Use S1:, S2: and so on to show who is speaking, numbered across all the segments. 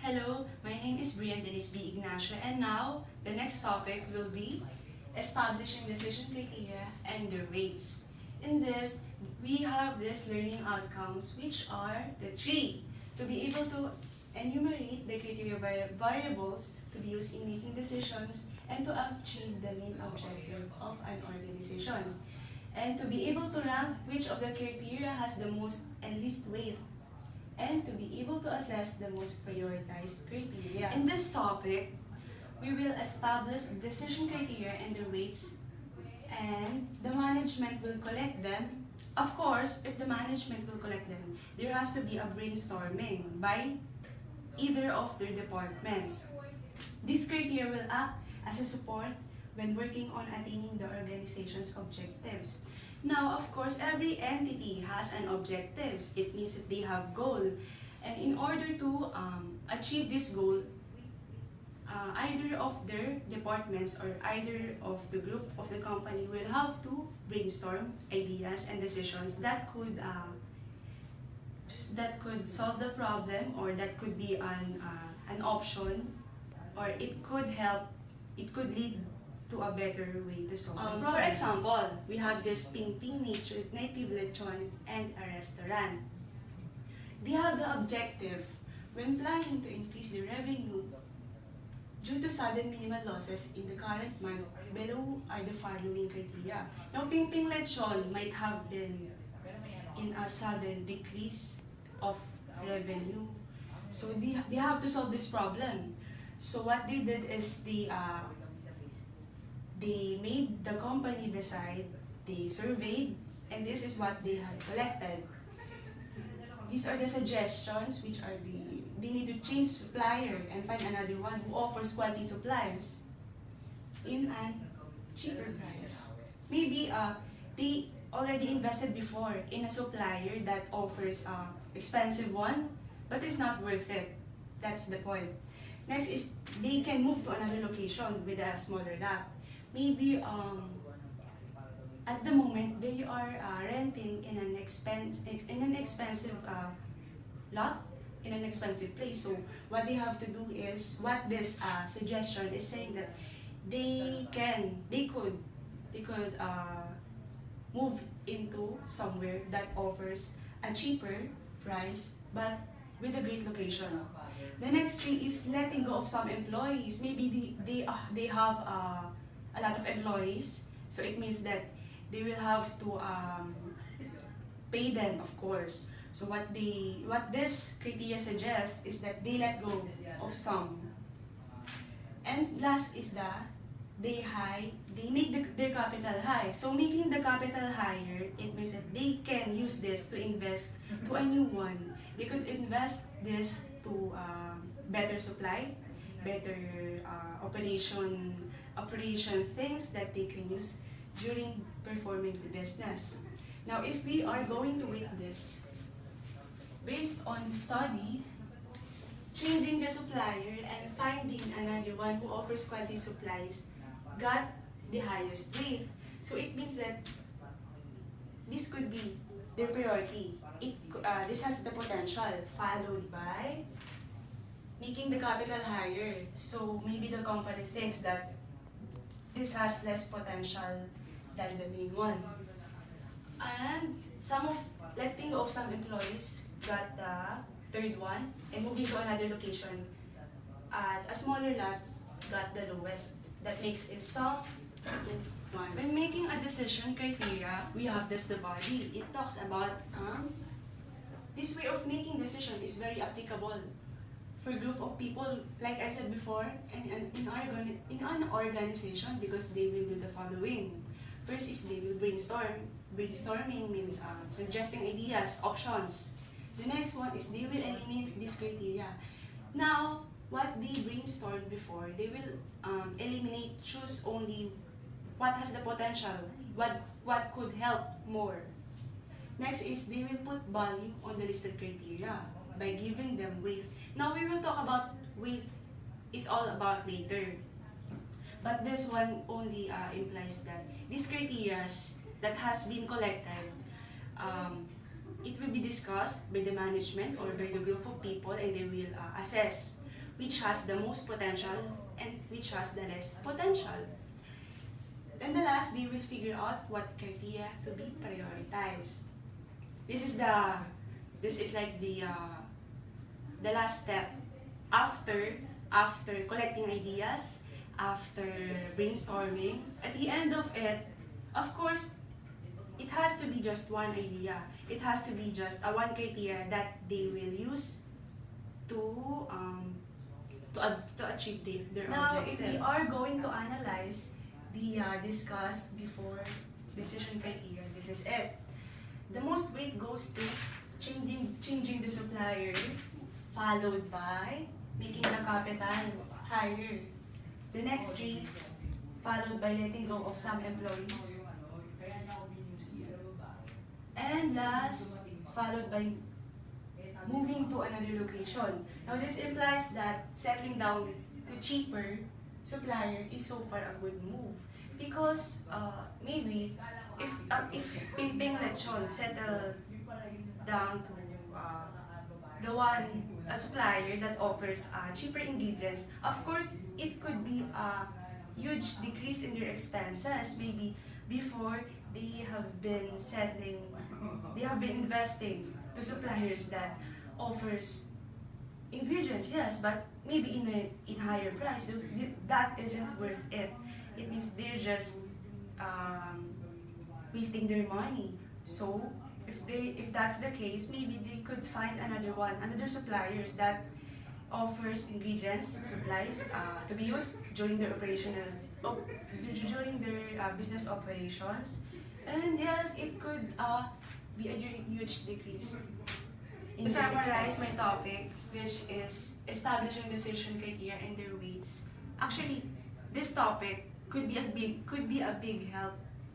S1: Hello, my name is Brian Denise B. Ignacio, and now the next topic will be establishing decision criteria and their weights. In this, we have these learning outcomes, which are the three: to be able to enumerate the criteria variables to be used in making decisions, and to achieve the main objective of an organization, and to be able to rank which of the criteria has the most and least weight, and to be able to assess the most prioritized criteria. In this topic, we will establish decision criteria and their weights, and the management will collect them. Of course, if the management will collect them, there has to be a brainstorming by either of their departments. These criteria will act as a support when working on attaining the organization's objectives. Now, of course, every entity has an objectives. It means that they have goal. And in order to achieve this goal, either of their departments or either of the group of the company will have to brainstorm ideas and decisions that could solve the problem, or that could be an option, or it could lead to a better way to solve the problem. For example, we have this Ping Ping Native Lechon and a restaurant. They have the objective, when planning to increase the revenue, due to sudden minimal losses in the current month, below are the following criteria. Now, Ping Ping Lechon might have been in a sudden decrease of revenue. So they have to solve this problem. So what they did is they made the company decide, they surveyed, and this is what they had collected. These are the suggestions, which are they need to change supplier and find another one who offers quality supplies in a cheaper price. Maybe they already invested before in a supplier that offers expensive one, but it's not worth it. That's the point. Next is they can move to another location with a smaller lot. Maybe at the moment they are renting in an expensive lot, in an expensive place. So what they have to do is, what this suggestion is saying, that they could move into somewhere that offers a cheaper price but with a great location. The next three is letting go of some employees. Maybe they have a lot of employees, so it means that they will have to pay them, of course. So what this criteria suggests is that they let go of some. And last is they make their capital high. So making the capital higher, it means that they can use this to invest to a new one. They could invest this to better supply, better operation things that they can use during performing the business. Now, if we are going to weight this, based on the study, changing the supplier and finding another one who offers quality supplies got the highest weight. So it means that this could be their priority. This has the potential, followed by making the capital higher. So maybe the company thinks that this has less potential than the main one. And letting go of some employees got the third one, and moving to another location at a smaller lot got the lowest. That makes it sum to 1. When making a decision criteria, we have this the body. It talks about this way of making decision is very applicable for group of people, like I said before, and in an organization, because they will do the following. First is they will brainstorm. Brainstorming means suggesting ideas, options. The next one is they will eliminate this criteria. Now, what they brainstormed before, they will eliminate, choose only what has the potential, what could help more. Next is they will put value on the listed criteria by giving them weight. Now we will talk about weight, it's all about later. But this one only implies that these criteria that has been collected, it will be discussed by the management or by the group of people, and they will assess which has the most potential and which has the less potential. Then the last, they will figure out what criteria to be prioritized. This is like the last step after collecting ideas, after brainstorming. At the end of it, of course, it has to be just one idea. It has to be just a one criteria that they will use to achieve their
S2: Now,
S1: objective.
S2: if we are going to analyze the discussed before decision criteria, this is it.
S1: The most weight goes to changing the supplier, followed by making the capital higher. The next three, followed by letting go of some employees. And last, followed by moving to another location. Now this implies that settling down to cheaper supplier is so far a good move, because maybe if Pingping Lechon settle down to the one supplier that offers cheaper ingredients, of course it could be a huge decrease in their expenses. Maybe before they have been investing to suppliers that offers ingredients, yes, but maybe in higher price. That isn't worth it. It means they're just wasting their money. So if that's the case, maybe they could find another suppliers that offers ingredients, supplies to be used during their business operations. And yes, it could be a huge decrease in
S2: To
S1: their
S2: summarize my
S1: expenses,
S2: topic,
S1: which is establishing decision criteria and their weights. Actually, this topic could be a big help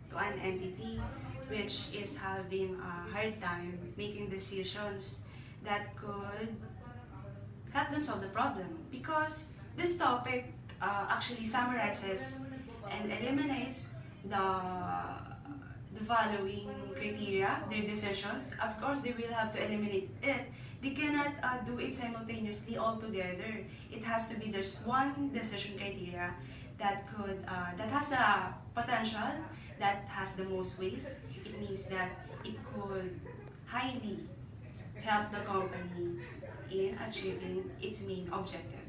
S1: to an entity which is having a hard time making decisions that could help them solve the problem, because this topic actually summarizes and eliminates the following criteria, their decisions. Of course, they will have to eliminate it. They cannot do it simultaneously all together. It has to be just one decision criteria that has the potential, that has the most weight. It means that it could highly help the company in achieving its main objective.